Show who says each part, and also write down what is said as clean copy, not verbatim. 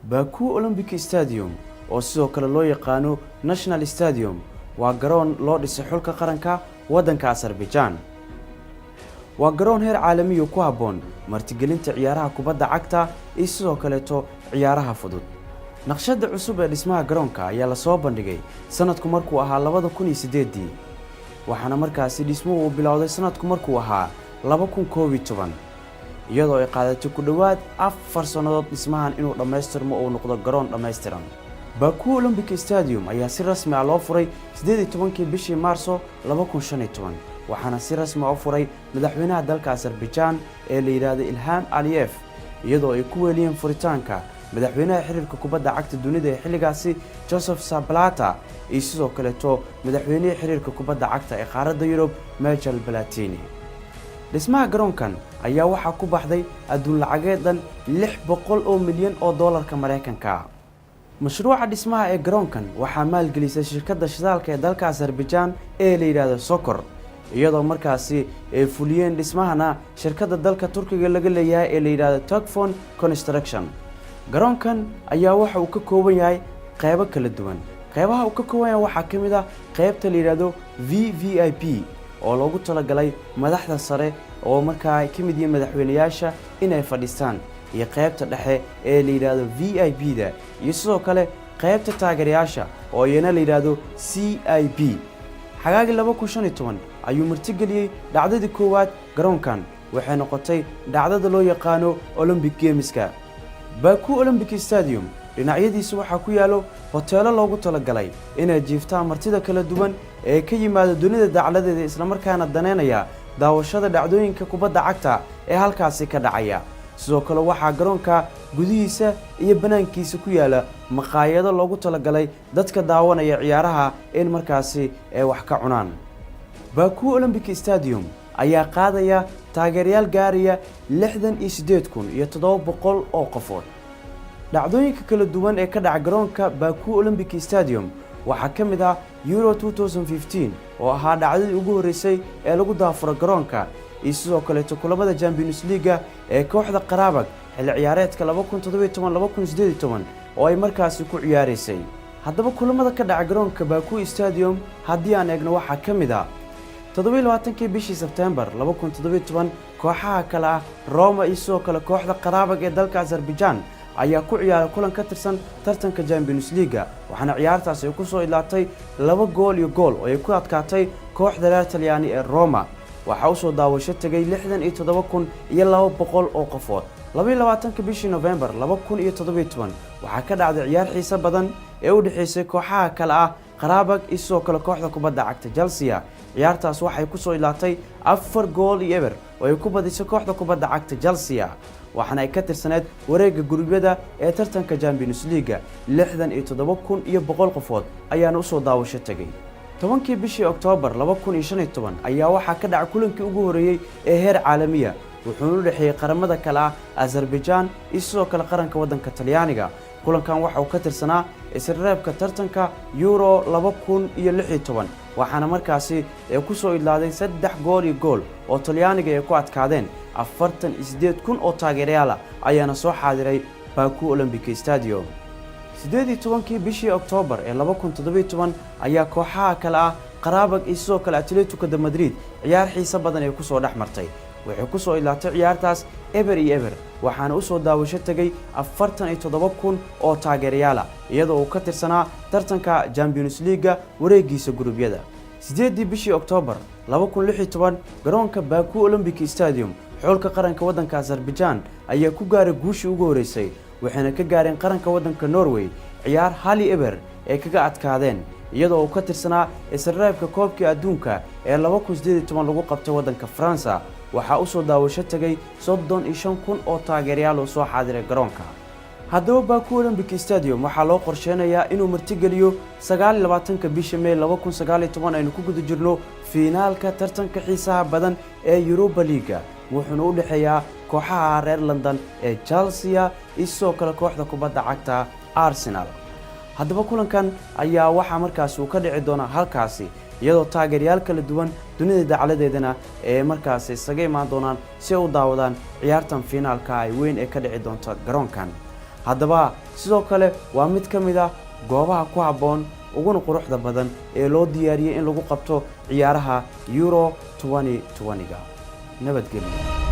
Speaker 1: Baku Olympic Stadium oo sidoo kale loo yaqaano National Stadium waa garoon loo dhisay xulka qaranka waddanka Azerbaijan. waa garoon heer caalami ah ku haboon martigelinta ciyaaraha kubadda cagta iyo sidoo kale ciyaaraha fudud. naqshada cusub ee dhismaha garoonka ayaa la soo bandhigay sanadku markuu ahaa 2008 waxaana markaasi dhismuhu bilowday sanadku markuu ahaa 2011 iyadoo ay qaadatay ku dhawaad 4 sanadood dhismahan inuu dhameystirmo oo noqdo garoon dhameystiran. Baku Olympic Stadium ayaa si rasmi ah loo furay 18 bishii Maarso 2015 waxaana si rasmi ah u furay madaxweynaha dalka Azerbaijan ee la yiraahdo Ilham Aliyev iyadoo ay ku weeliyeen furitaanka madaxweynaha xiriirka kubadda cagta dunida ee xilligaasi Joseph Blatter iyo sidoo kale madaxweynaha xiriirka kubadda cagta ee qaaradda Yurub Michel Platini. dhismaha garoonkan ayaa waxa ku baxday adduun lacageedan $600 milyan oo doolarka Mareykanka ah. mashruuca dhismaha ee garoonkan waxaa maalgelisay shirkadda shidaalka ee dalka Azerbaijan ee la yiraahdo Sokor iyadoo markaasi ay fuliyeen dhismahana shirkadda dalka Turkiga laga leeyahay ee la yiraahdo Turkfon Construction. garoonkan ayaa waxa uu ka kooban yahay qaybo kala duwan. qaybaha uu ka kooban yahay waxaa kamid ah qaybta la yiraahdo VVIP oo loogu talagalay madaxda sare oo markaa ay kamid yihiin madaxweynayaasha inay fadhiistaan iyo qaybta dhexe ee la yiraahdo VIP-da iyo sidoo kale qaybta taageerayaasha oo iyana la yiraahdo CIP. xagaagii 2015 ayuu martigeliyay dhacdadii koowaad garoonkan waxay noqotay dhacdada loo yaqaano Olympic Gameska. Baku Olympic Stadium dhinacyadiisa waxaa ku yaalo hoteelo loogu talagalay inay jiiftaan martida kala duwan ee ka yimaada dunida dacaladeeda isla markaana daneynaya daawashada dhacdooyinka kubadda cagta ee halkaasi ka dhacaya. sidoo kale waxaa garoonka gudihiisa iyo banaankiisa ku yaala maqaayado loogu talagalay dadka daawanaya ciyaaraha in markaasi ay wax ka cunaan. Baku Olympic Stadium ayaa qaadaya taageerayaal gaaraya 68,700 oo qofood. dhacdooyinka kala duwan ee ka dhaca garoonka Baku Olympic Stadium waxaa kamid ah Euro 2015 oo ahaa dhacdadii ugu horeysay ee lagu daafuro garoonka iyo sidoo kale kulamada Champions League ee kooxda Qarabag xilli ciyaareedka 2017-2018 oo ay markaasi ku ciyaareysay. haddaba kulamada ka dhaca garoonka Baku Stadium haddii aan eegno waxaa kamid ah 27 bishii September 2017 kooxaha kale ah Roma iyo sidoo kale kooxda Qarabag ee dalka Azerbaijan ayaa ku ciyaaray kulan ka tirsan tartanka Champions League waxaana ciyaartaas ay ku soo ilaatay 2 gool iyo gool oo ay ku adkaatay kooxda reer Talyaani ee Roma. waxa uu soo daawasho tagay 67,200 oo qofood. 22 bishii November 2017 waxaa ka dhacday ciyaar xiiso badan ee u dhaxeysay kooxaha kale ah Qarabag iyo sidoo kale kooxda kubadda cagta Chelsea. ciyaartaas waxay ku soo ilaatay 4 gool iyo eber oo ay ku badisay kooxda kubadda cagta Chelsea waxaana ay ka tirsaneed wareegga gurubyada ee tartanka Champions League. 67,100 qofood ayaana u soo daawasho tagay. 10 bishii October 2015 ayaa waxaa ka dhacay kulankii ugu horeeyay ee heer caalami ah wuxuuna u dhaxeeyay qaramada kale ah Azerbaijan iyo sidoo kale qaranka waddanka Talyaaniga. kulankan waxa uu ka tirsanaa isreebka tartanka Euro 2016 waxaana markaasi ku soo ilaaday 3 gool iyo gool oo Talyaaniga ay ku adkaadeen. 48,000 oo taageerayaal ayaana soo xaadiray Baku Olympic Stadium. 18 bishii October ee 2017 ayaa kooxaha kale ah Qarabag iyo sidoo kale Atletico de Madrid ciyaar xiiso badan ay ku soo dhaxmartay. waxay ku soo ilaatay ciyaartaas eber iyo eber waxaana u soo daawasho tagay 47,000 oo taageerayaal iyadoo uu ka tirsanaa tartanka Champions League wareegiisa gurubyada. 8 bishii October 2016 garoonka Baku Olympic Stadium xulka qaranka waddanka Azerbaijan ayaa ku gaaray guushii ugu horeysay waxayna ka gaareen qaranka waddanka Norway ciyaar hali eber ee kaga adkaadeen iyadoo uu ka tirsanaa isreebka koobka adduunka ee 2018 lagu qabtay waddanka France. waxaa u soo daawasho tagay 35,000 oo taageerayaal oo soo xaadiray garoonka. haddaba Baku Olympic Stadium waxaa loo qorsheynayaa inuu martigeliyo 29 bishii May 2019 aynu ku guda jirno finaalka tartanka xiisaha badan ee Europa League wuxuuna u dhaxeeyaa kooxaha reer London ee Chelsea iyo sidoo kale kooxda kubadda cagta Arsenal. haddaba kulankan ayaa waxaa markaas uu ka dhici doonaa halkaasi iyadoo taageerayaal kala duwan dunida dacaladeedana ee markaas isaga imaan doonaan si ay u daawadaan ciyaartan finaalka ay weyn ee ka dhici doonto garoonkan. haddaba sidoo kale waa mid ka mid ah goobaha ku habboon uguna quruxda badan ee loo diyaariyay in lagu qabto ciyaaraha Euro 2020 nabadgelyo.